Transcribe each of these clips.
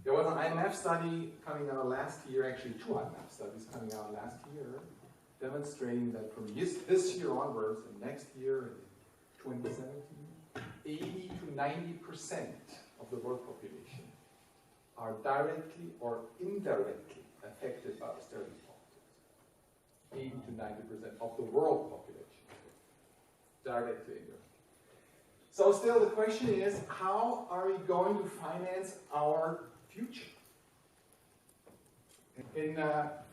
There was an IMF study coming out last year, actually 2 IMF studies coming out last year, demonstrating that from this year onwards and next year, in 2017, 80 to 90% of the world population are directly or indirectly affected by austerity policies. 80 to 90% of the world population, directly or indirectly. So still the question is, how are we going to finance our future? In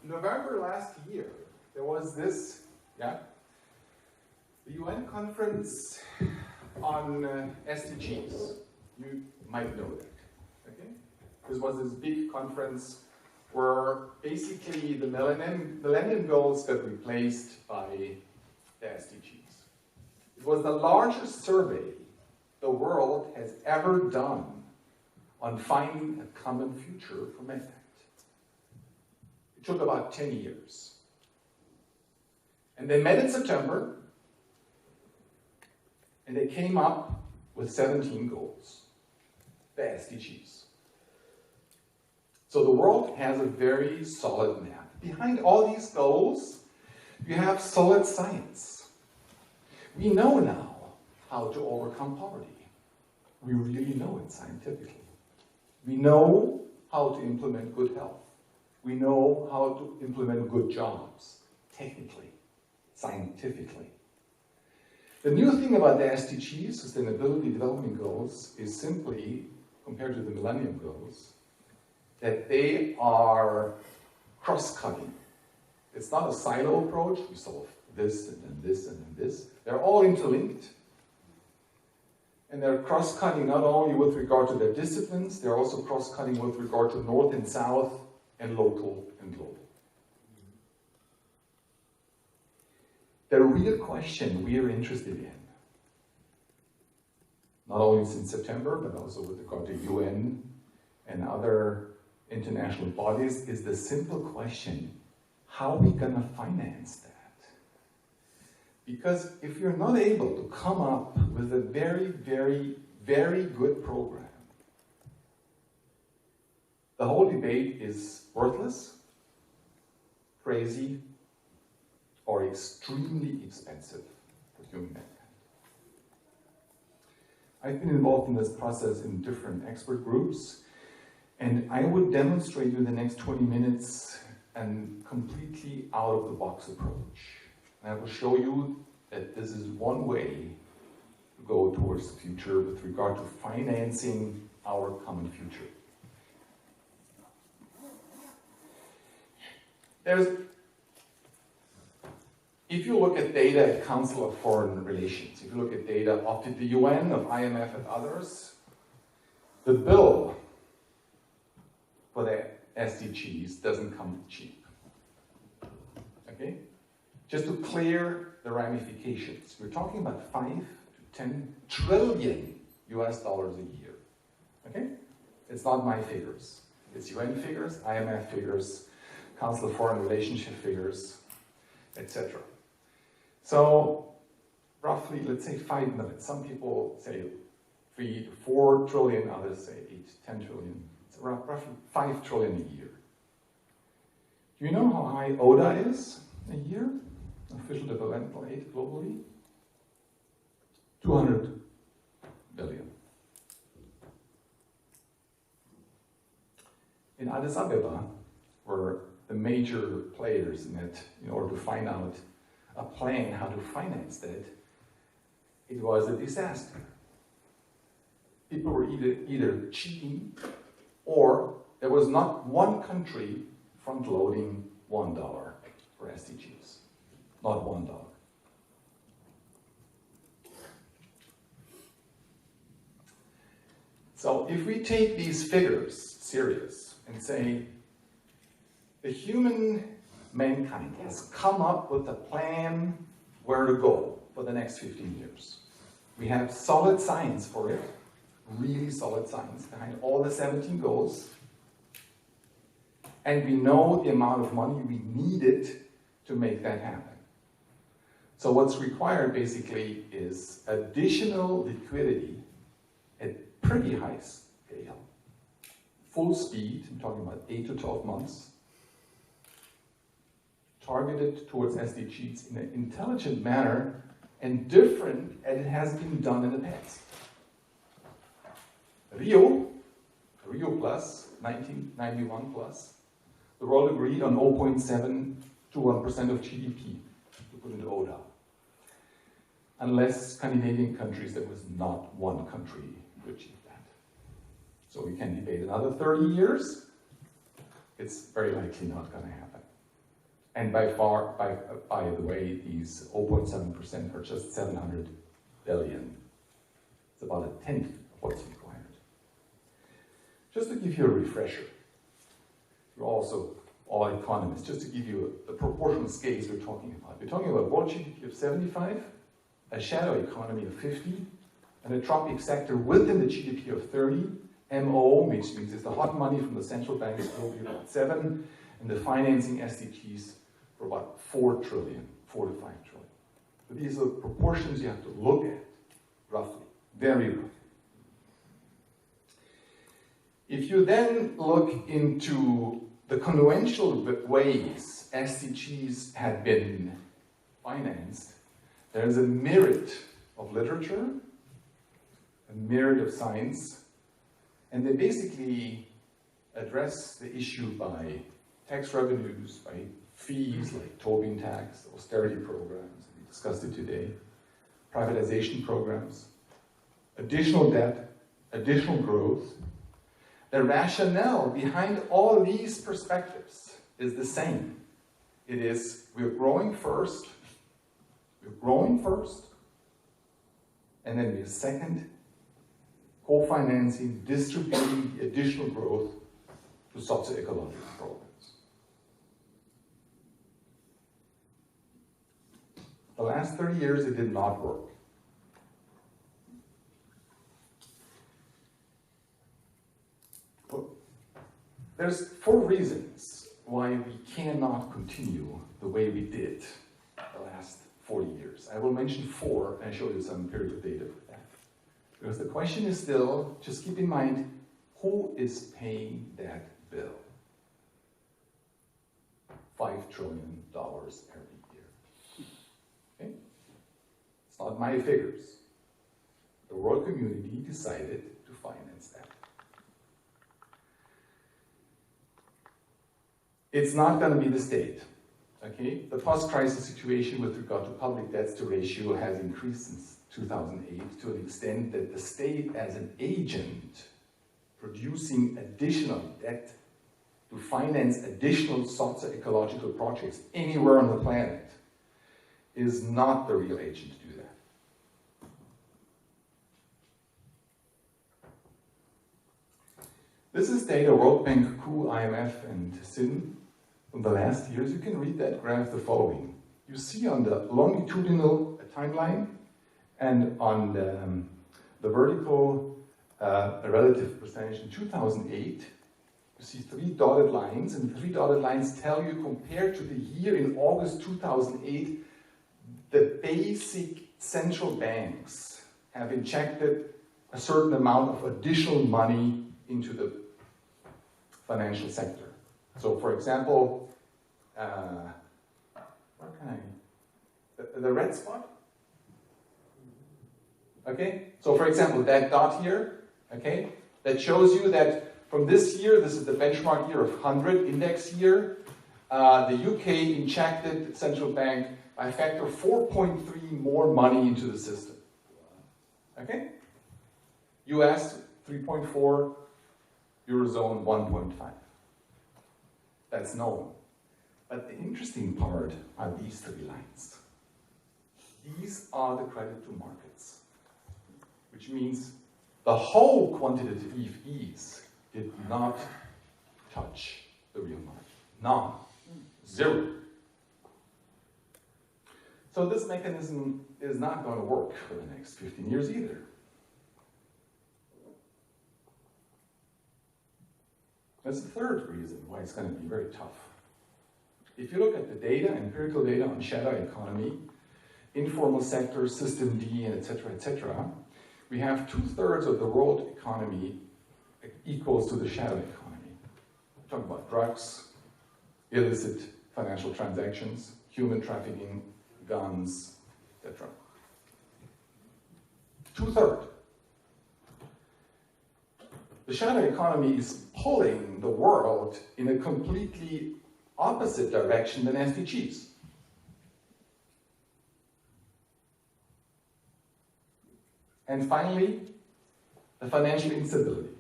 November last year, there was this, the UN conference on SDGs. You might know that, okay? This was this big conference where basically the Millennium Goals got replaced by the SDGs. It was the largest survey the world has ever done on finding a common future for mankind. It took about 10 years. And they met in September, and they came up with 17 goals, the SDGs. So the world has a very solid map. Behind all these goals, you have solid science. We know now how to overcome poverty. We really know it scientifically. We know how to implement good health. We know how to implement good jobs, technically, scientifically. The new thing about the SDGs, Sustainability Development Goals, is simply, compared to the Millennium Goals, that they are cross-cutting. It's not a silo approach. We solve this and then this and then this. They're all interlinked. And they're cross-cutting not only with regard to their disciplines, they're also cross-cutting with regard to North and South and local and global. The real question we are interested in, not only since September, but also with regard to UN and other international bodies, is the simple question, how are we going to finance that? Because if you're not able to come up with a very, very, very good program, the whole debate is worthless, crazy, or extremely expensive for human mankind. I've been involved in this process in different expert groups, and I would demonstrate you in the next 20 minutes a completely out-of-the-box approach. And I will show you that this is one way to go towards the future with regard to financing our common future. If you look at data at Council of Foreign Relations, if you look at data of the UN, of IMF and others, the bill for the SDGs doesn't come cheap. Okay? Just to clear the ramifications, we're talking about 5 to 10 trillion US dollars a year. Okay? It's not my figures. It's UN figures, IMF figures, Council of Foreign Relations figures, etc. So, roughly, let's say 5 million. Some people say 3 to 4 trillion, others say 8 to 10 trillion. It's roughly 5 trillion a year. Do you know how high ODA is a year? Official developmental aid globally? 200 billion. In Addis Ababa, where the major players in it, in order to find out a plan how to finance that, it was a disaster. People were either cheating, or there was not one country front-loading $1 for SDGs. Not $1. So if we take these figures serious and say, the human mankind has come up with a plan where to go for the next 15 years. We have solid science for it, really solid science behind all the 17 goals. And we know the amount of money we needed to make that happen. So what's required basically is additional liquidity at pretty high scale, full speed, I'm talking about 8 to 12 months, targeted towards SDGs in an intelligent manner and different as it has been done in the past. Rio plus, 1991 plus, the world agreed on 0.7 to 1% of GDP to put into ODA. Unless Scandinavian countries, there was not one country who achieved that. So we can debate another 30 years. It's very likely not going to happen. And by the way, these 0.7% are just 700 billion. It's about a tenth of what's required. Just to give you a refresher, you're also all economists, just to give you the proportional scales we're talking about. We're talking about world GDP of 75, a shadow economy of 50, and a tropic sector within the GDP of 30, MO, which means it's the hot money from the central banks, globally about 7, and the financing SDGs for about 4 trillion, 4 to 5 trillion. So these are proportions you have to look at, roughly, very roughly. If you then look into the conventional ways SDGs had been financed, there's a myriad of literature, a myriad of science, and they basically address the issue by tax revenues, by fees like Tobin tax, austerity programs, we discussed it today, privatization programs, additional debt, additional growth. The rationale behind all these perspectives is the same. It is, we're growing first, and then we're second, co-financing, distributing the additional growth to socio-ecological programs. The last 30 years, it did not work. There's 4 reasons why we cannot continue the way we did the last 40 years. I will mention 4 and show you some empirical data for that. Because the question is still, just keep in mind, who is paying that bill? $5 trillion every year. Okay? It's not my figures. The world community decided to finance that. It's not going to be the state. Okay? The post-crisis situation with regard to public debts to ratio has increased since 2008 to an extent that the state as an agent producing additional debt to finance additional socio-ecological projects anywhere on the planet is not the real agent to do that. This is data World Bank, XIII, IMF, and XIII from the last years. You can read that graph the following. You see on the longitudinal timeline and on the vertical a relative percentage in 2008, you see 3 dotted lines, and the 3 dotted lines tell you compared to the year in August 2008, the basic central banks have injected a certain amount of additional money into the financial sector. So, for example, the red spot? Okay, so for example, that dot here, okay, that shows you that from this year, this is the benchmark year of 100, index year, the UK injected central bank by a factor 4.3 more money into the system. Okay? US 3.4, Eurozone 1.5. That's known. But the interesting part are these 3 lines. These are the credit to markets, which means the whole quantitative ease did not touch the real market. None. 0. So this mechanism is not going to work for the next 15 years either. That's the 3rd reason why it's going to be very tough. If you look at the data, empirical data on shadow economy, informal sector, system D, and etc., we have 2/3 of the world economy equals to the shadow economy. talking about drugs, illicit financial transactions, human trafficking, guns, etc. 2/3. The shadow economy is pulling the world in a completely opposite direction than SDGs. And finally, the financial instability.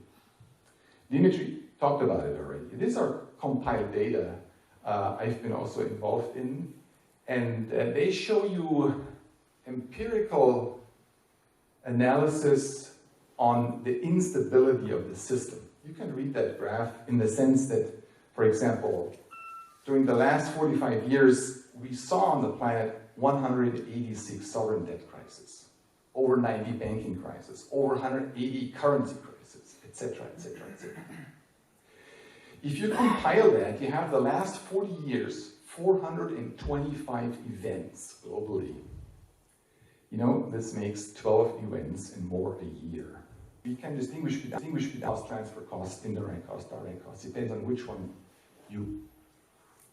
Dimitri talked about it already. These are compiled data I've been also involved in, and they show you empirical analysis on the instability of the system. You can read that graph in the sense that, for example, during the last 45 years, we saw on the planet 186 sovereign debt crises, over 90 banking crises, over 180 currency crises, etc., etc., etc. If you compile that, you have the last 40 years, 425 events globally. You know, this makes 12 events and more a year. We can distinguish between cost, transfer costs, indirect costs, direct costs. Depends on which one you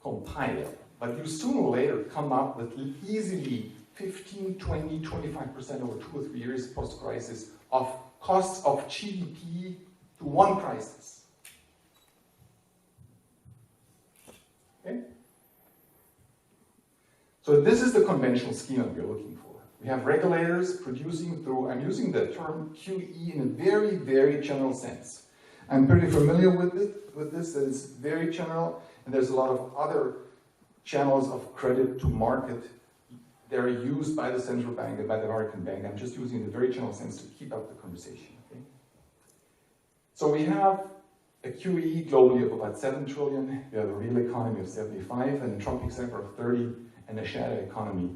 compile. But you sooner or later come up with easily 15, 20, 25% over 2 or 3 years post-crisis of costs of GDP to one crisis. Okay? So this is the conventional schema we're looking for. We have regulators producing through, I'm using the term QE in a very, very general sense. I'm pretty familiar with this, that it's very general, and there's a lot of other channels of credit to market. They're used by the central bank and by the American bank. I'm just using the very general sense to keep up the conversation. Okay? So we have a QE globally of about 7 trillion, we have a real economy of 75, and a tropic sector of 30, and a shadow economy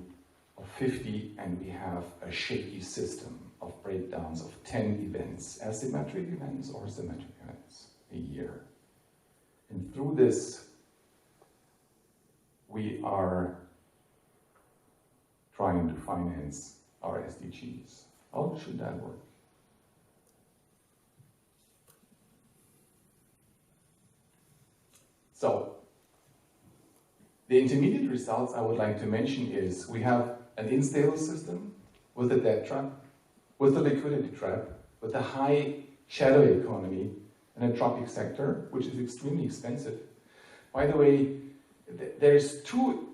of 50, and we have a shaky system of breakdowns of 10 events, asymmetric events or symmetric events a year. And through this, we are trying to finance our SDGs. How should that work? So, the intermediate results I would like to mention is we have an unstable system with a debt trap, with a liquidity trap, with a high shadow economy and a tropic sector, which is extremely expensive. By the way, there's 2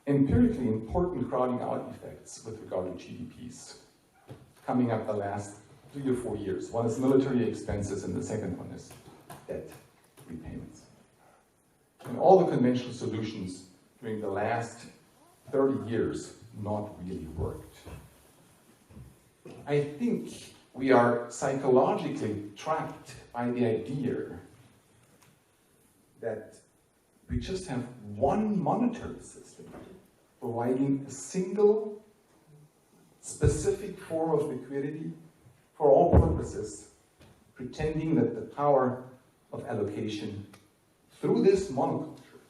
empirically important crowding out effects with regard to GDPs coming up the last 3 or 4 years. One is military expenses, and the second one is debt repayments. And all the conventional solutions during the last 30 years not really worked. I think we are psychologically trapped by the idea that we just have one monetary system providing a single specific form of liquidity for all purposes, pretending that the power of allocation through this monoculture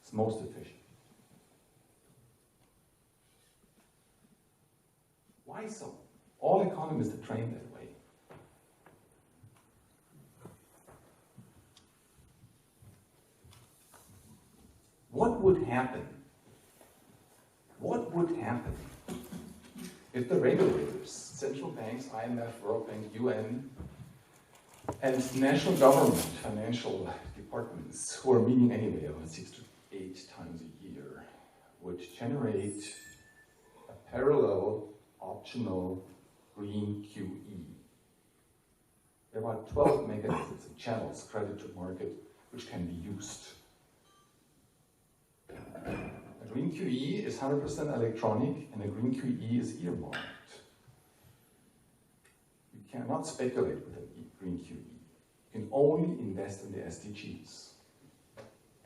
is most efficient. Why so? All economists are trained that way. What would happen? What would happen if the regulators, central banks, IMF, World Bank, UN, and national government financial departments, who are meeting anyway about 6 to 8 times a year, would generate a parallel optional green QE? There are 12 mechanisms and channels, credit to market, which can be used. A green QE is 100% electronic, and a green QE is earmarked. You cannot speculate with a green QE. You can only invest in the SDGs.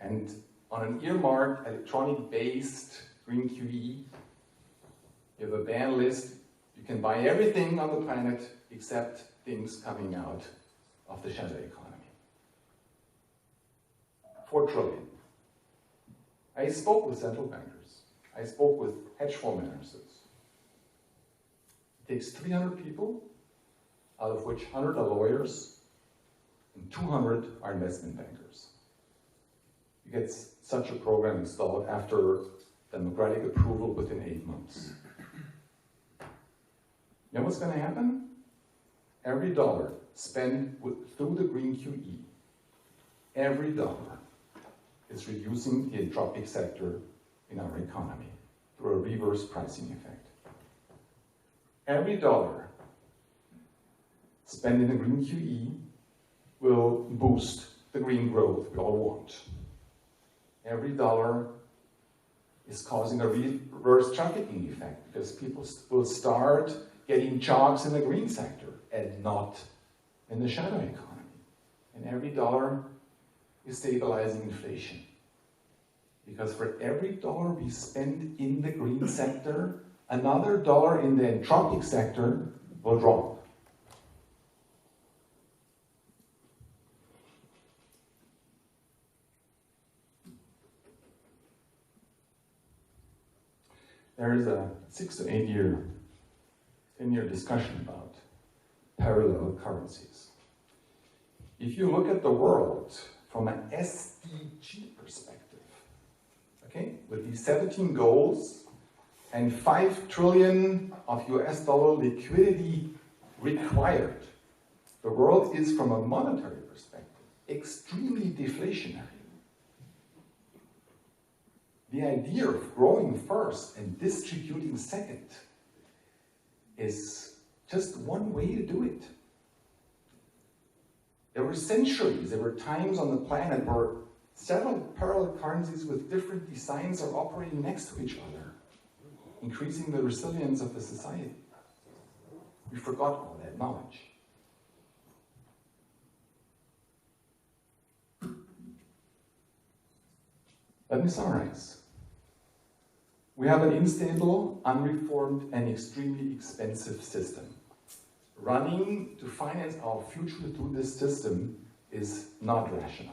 And on an earmarked, electronic-based green QE, you have a ban list. You can buy everything on the planet except things coming out of the shadow economy. 4 trillion. I spoke with central bankers. I spoke with hedge fund managers. It takes 300 people, out of which 100 are lawyers, and 200 are investment bankers. you get such a program installed after democratic approval within 8 months. You know what's going to happen? Every dollar spent through the green QE, every dollar is reducing the entropic sector in our economy through a reverse pricing effect. Every dollar spent in the green QE will boost the green growth we all want. Every dollar is causing a reverse trafficking effect because people will start getting jobs in the green sector and not in the shadow economy. And every dollar is stabilizing inflation. Because for every dollar we spend in the green sector, another dollar in the entropic sector will drop. There is a 6 to 8 year, 10-year discussion about parallel currencies. If you look at the world from an SDG perspective, okay, with these 17 goals and 5 trillion of US dollar liquidity required, the world is, from a monetary perspective, extremely deflationary. The idea of growing first and distributing second is just one way to do it. There were centuries, there were times on the planet where several parallel currencies with different designs are operating next to each other, increasing the resilience of the society. We forgot all that knowledge. Let me summarize. We have an unstable, unreformed, and extremely expensive system. Running to finance our future through this system is not rational.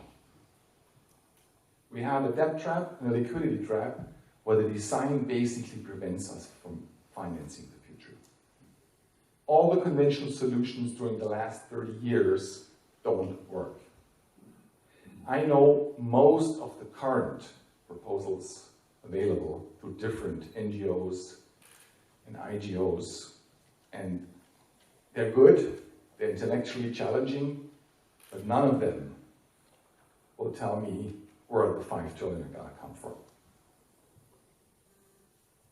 We have a debt trap and a liquidity trap where the design basically prevents us from financing the future. All the conventional solutions during the last 30 years don't work. I know most of the current proposals available through different NGOs and IGOs, and they're good, they're intellectually challenging, but none of them will tell me where the 5 trillion are going to come from.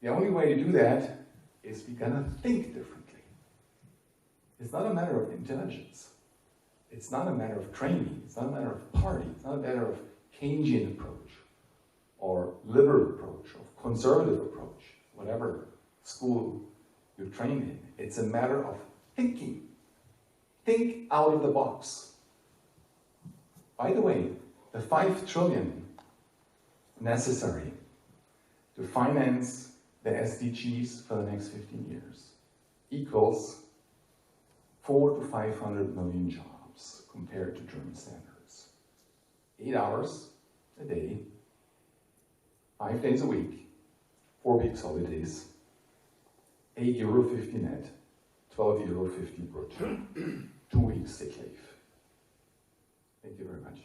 The only way to do that is we're going to think differently. It's not a matter of intelligence. It's not a matter of training. It's not a matter of party. It's not a matter of Keynesian approach or liberal approach or conservative approach, whatever school you're trained in. It's a matter of thinking. Think out of the box. By the way, the 5 trillion necessary to finance the SDGs for the next 15 years equals 400 to 500 million jobs compared to German standards. 8 hours a day, 5 days a week, 4 weeks holidays, €8.50 net, €12.50 brutto, 2 weeks sick leave. Thank you very much.